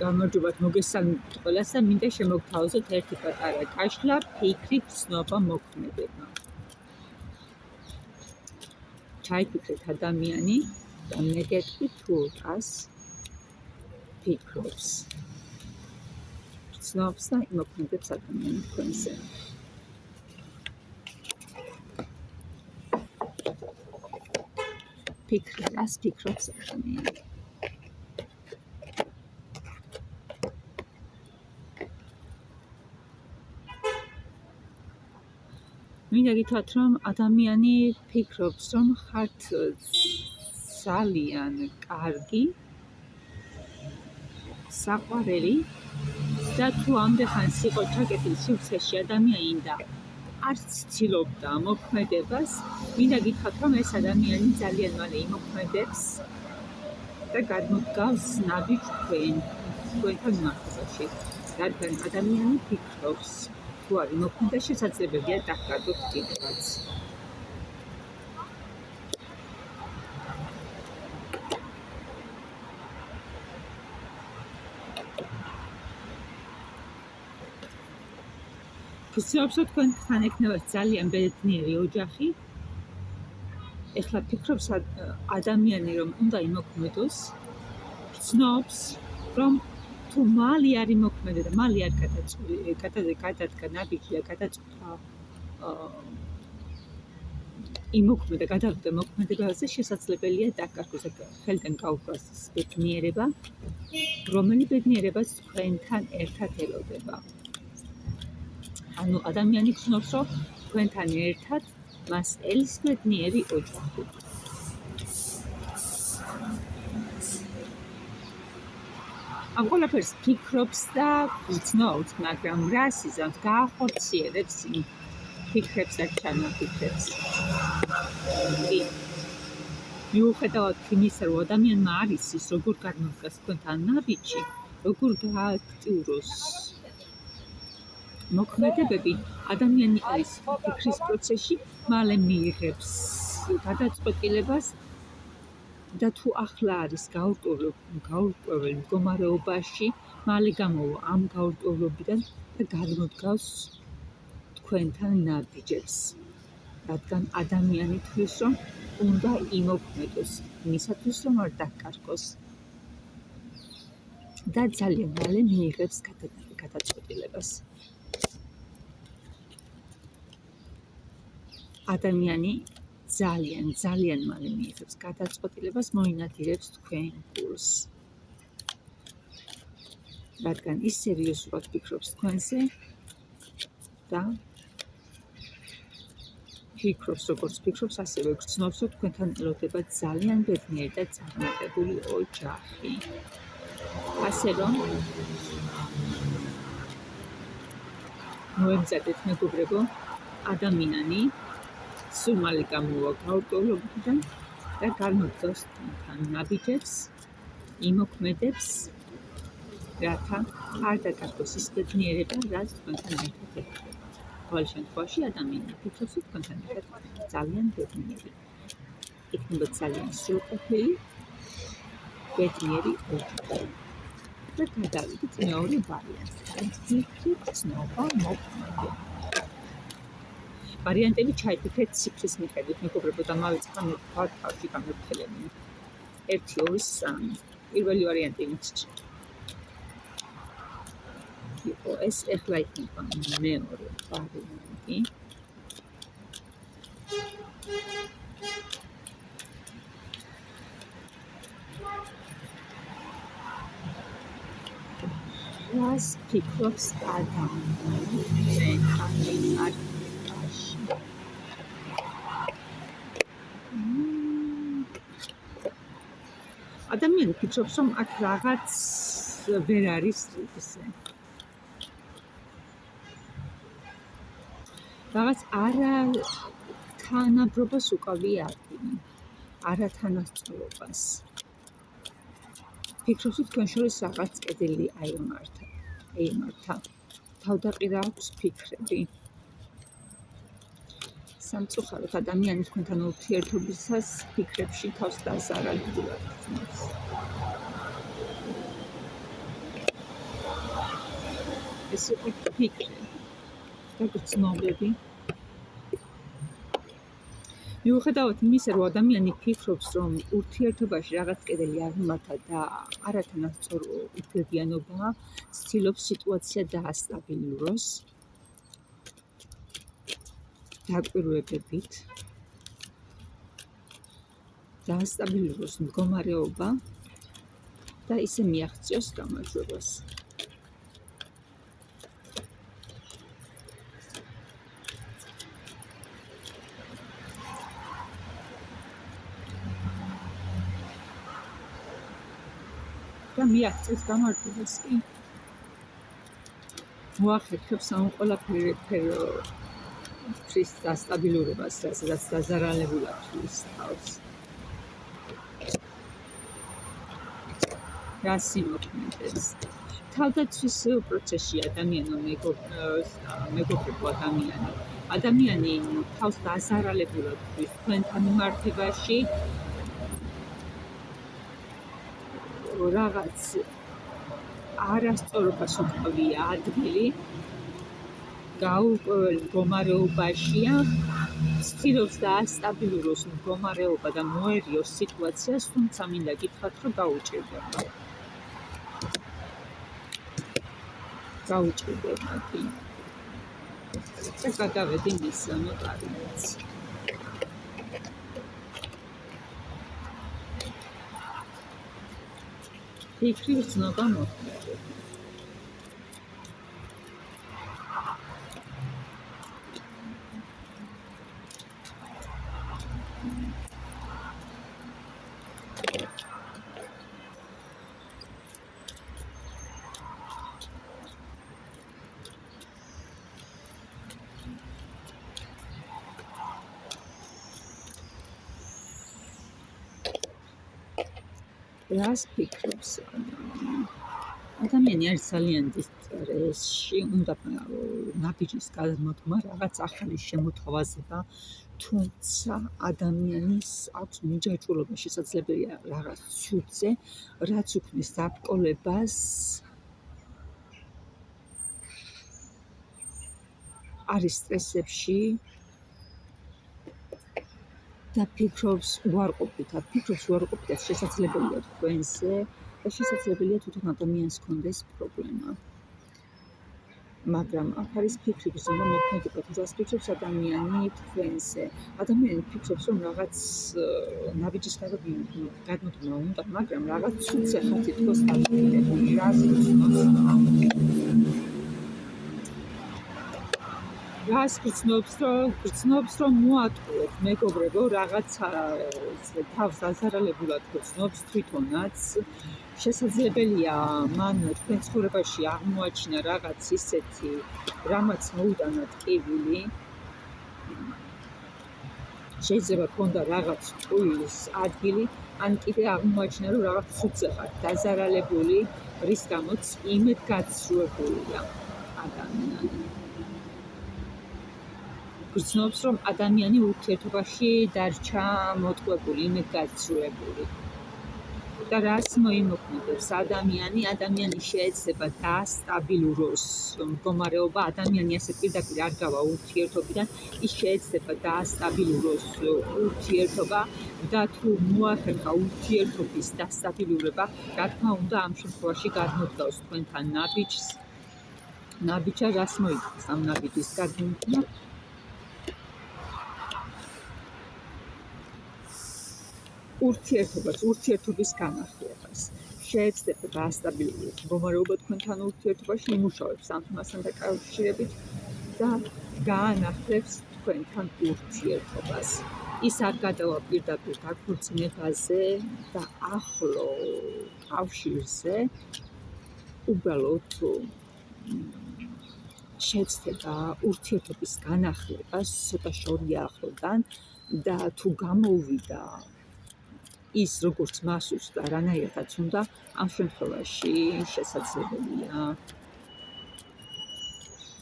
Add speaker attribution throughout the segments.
Speaker 1: გამარჯობათ მოგესალმებით ყველას და მინდა შემოგთავაზოთ ერთი პატარა კაშლა ფიქრით ცნობა მოქმედება. ჩაიფიქრეთ ადამიანი და მეგეთქვით თუ უტყას ფიქრობს. ცნობს და იმოქმედებს ადამიანი თქვენზე. ფიქრი, რას ფიქრობს ადამიანი? მინდა გითხრათ, რომ ადამიანი ფიქრობს, რომ ხართ ძალიან კარგი, საყვარელი და თუ ამდენხანს იყო ჩაკეტილი სივრცეში ადამიანი და არც ცდილობდა მოქმედებას, მინდა გითხრათ, რომ ეს ადამიანი ძალიან მალე იმოქმედებს და გადმოდგავს ნაბიჯს თქვენთან მიმართებაში, რადგან ადამიანი ფიქრობს. თუ არ იმოქმედა, შესაძლებელია დაგკარგოთ კიდევაც. ვცდილობთ, რომ თქვენთან ექნებათ ძალიან ბედნიერი ოჯახი. ეხლა ფიქრობს ადამიანი, რომ უნდა იმოქმედოს, ცნობს, რომ თუ მალე არ იმოქმედა და მალე არ გადადგა ნაბიჯი და გადაწყვეტა იმოქმედა, გადავიდა მოქმედებაზე, შესაძლებელია დაკარგოს და ხელიდან გაუხსნას ბედნიერება, რომელი ბედნიერებაც თქვენთან ერთად ელოდება. ანუ ადამიანი ცნობს, რომ თქვენთან ერთად მას ელის ბედნიერი ოჯახი. ამ ყველაფერს ფიქრობს და გრძნობს, მაგრამ რას იზამს, გაახორციელებს იმ ფიქრებს და ჩანაფიქრებს. მიუხედავად იმისა, რომ ადამიანმა არ იცის, როგორ გადმოდგას თქვენთან ნაბიჯი, როგორ გააქტიუროს მოქმედებები, ადამიანი არის ფიქრის პროცესში, მალე მიიღებს გადაწყვეტილებას და თუ ახლა არის გაურკვეველ მდგომარეობაში, მალე გამოვა ამ გაურკვევლობიდან და გადმოდგავს თქვენთან ნაბიჯებს, რადგან ადამიანი თვლის, რომ უნდა იმოქმედოს, იმისათვის, რომ არ დაკარგოს და ძალიან მალე მიიღებს გადაწყვეტილებას. ადამიანი ძალიან მალე მიიღებს გადაწყვეტილებას, მოინადირებს თქვენ გულს. რადგან ის სერიოზულად ფიქრობს თქვენზე და ფიქრობს, როგორც ფიქრობს, ასევე გრძნობს, რომ თქვენთან ელოდება ძალიან ბედნიერი და წარმატებული ოჯახი. ასე რომ მოემზადეთ მეგობრებო, ადამიანი სულ მალე გამოვა გაურკვევლობიდან და გადმოდგავს თქვენთან ნაბიჯებს, იმოქმედებს, რათა არ დაკარგოს ის ბედნიერება, რაც თქვენთან ერთად ელოდება. ყოველ შემთხვევაში ადამიანი ფიქრობს, რომ თქვენთან ერთად ძალიან ბედნიერი. იქნება ძალიან სრულყოფილი, ბედნიერი ოჯახი. და გადავიდეთ მეორე ვარიანტს. ფიქრით ცნობა მოქმედება. ვარიანტები ჩაიფიქრეთ ციფრის მიხედვით, მეგობრებო, და მავიწყდა თავში გამოფხელები. 1, 2, 3. პირველი ვარიანტი იყო ეს, ეხლა იქნება მეორე ვარიანტი. რას ფიქრობს ადამიანი? ადამიანი ფიქრობს, რომ აქ რაღაც ვერ არის ისე. რაღაც არათანაბრობას უკავია ადგილი, არათანასწორობას. ფიქრობს, რომ თქვენ შორის რაღაც კედელი აიმართა. თავდაყირა აქვს ფიქრები. სამწუხაროდ ადამიანი თქვენთან ურთიერთობისას ფიქრებში თავს დასარალ გულად გრძნობს. ეს იყო ფიქრი და გრძნობები. მიუხედავად იმისა, რომ ადამიანი ფიქრობს, რომ ურთიერთობაში რაღაც კედელი არ მიმართა და არათანასწორო უფლებიანობა, ცდილობს სიტუაცია დაასტაბილუროს დაკვირვებებით, დაასტაბილუროს მდგომარეობა და ისე მიაღწიოს გამარჯვებას. და მიაღწევს გამარჯვებას კი მოახერხებს ამ ყველაფრის დასტაბილურებას, რასაც დაზარალებულად თვლის თავს. რას იმოქმედებს? თავდაცვის პროცესში მეგობრებო ადამიანი თავს დაზარალებულად თვლის თქვენთან მიმართებაში რაღაც არასწორობას უკავია ადგილი, გაურკვეველ მდგომარეობაშია, ცდილობს დაასტაბილუროს მდგომარეობა და მოერიოს სიტუაციას, თუმცა მინდა გითხრათ, რომ გაუჭირდება. კი. და გადავედი მისამე პარიმეც. ფიქრი გრძნობა მოხდება. რას ფიქრობს ადამიანი? არის ძალიან დიდ სტრესში, უნდა ნაბიჯის გადმოდგმა, რაღაც ახალი შემოთავაზება, თუმცა ადამიანის აქვს მიჯაჭვულობა, შესაძლებელია რაღაც ცუდზე, რაც უქმნის დაბრკოლებას, არის სტრესებში და ფიქრობს უარყოფითად, შესაძლებელია თქვენზე და შესაძლებელია თვითონ ადამიანს ჰქონდეს პრობლემა. მაგრამ აქ არის ფიქრი გრძნობა მოქმედება, თუ რას ფიქრობს ადამიანი თქვენზე. ადამიანი ფიქრობს, რომ რაღაც ნაბიჯის გადმოდგმა უნდა, მაგრამ რაღაც ცუდზე ხარ თითქოს დაკიდებული. რას გრძნობს, რომ მოატყუოთ მეგობრებო, რაღაცა თავს დაზარალებულად გრძნობს თვითონაც. შესაძლებელია მან თქვენ ცხოვრებაში აღმოაჩინა რაღაც ისეთი, რამაც მოუტანა ტკივილი. შეიძლება ქონდა რაღაც ტყუილის ადგილი, ან კიდე აღმოაჩინა, რომ რაღაც ცუდზე ხარ დაზარალებული, რის გამოც იმედგაცრუებულია ადამიანი. გრძნობს, რომ ადამიანი ურთიერთობაში დარჩა მოტყუებული, იმედგაცრუებული. და რას მოიმოქმედებს ადამიანი შეეცდება დაასტაბილუროს მდგომარეობა, ადამიანი ასე პირდაპირ არ გავა ურთიერთობიდან, ის შეეცდება დაასტაბილუროს ურთიერთობა და თუ მოახერხა ურთიერთობის დასტაბილურება, რა თქმა უნდა, ამ შემთხვევაში გადმოდგავს თქვენთან ნაბიჯა, რას მოიწევს ამ ნაბიჯის გადმოდგმა? ურთიერთობის განახლებას. შეეცდება დაასტაბილუროს მდგომარეობა თქვენთან ურთიერთობაში, იმუშავებს ამ თემასთან დაკავშირებით და გაანახლებს თქვენთან ურთიერთობას. ის არ გადავა პირდაპირ დაქორწინებაზე და ახლო კავშირზე, უბრალოდ შეეცდება ურთიერთობის განახლებას ცოტა შორია ახლოდან და თუ გამოუვიდა ის როგორც მას უცდა რანაირადაც უნდა, ამ შემთხვევაში შესაძლებელია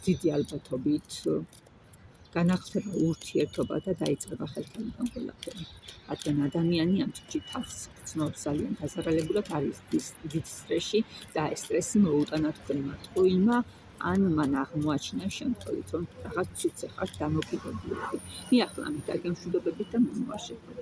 Speaker 1: დიდი ალბათობით განახსება ურთიერთობა და დაიწყება ხელთანიდან ყველაფერი. რადგან ადამიანი ამ წუთში თავს გრძნობს ძალიან დაზარალებულად არის დიდ სტრესში და ეს სტრესი მოუტანა თქვენმა ტყუილმა ან მან აღმოაჩინა შემთხვევით, რომ რაღაც ცუცე ხართ დამოკიდებული. მიახლამით აგემშვიდობებით და მომავალ შეხვედრას.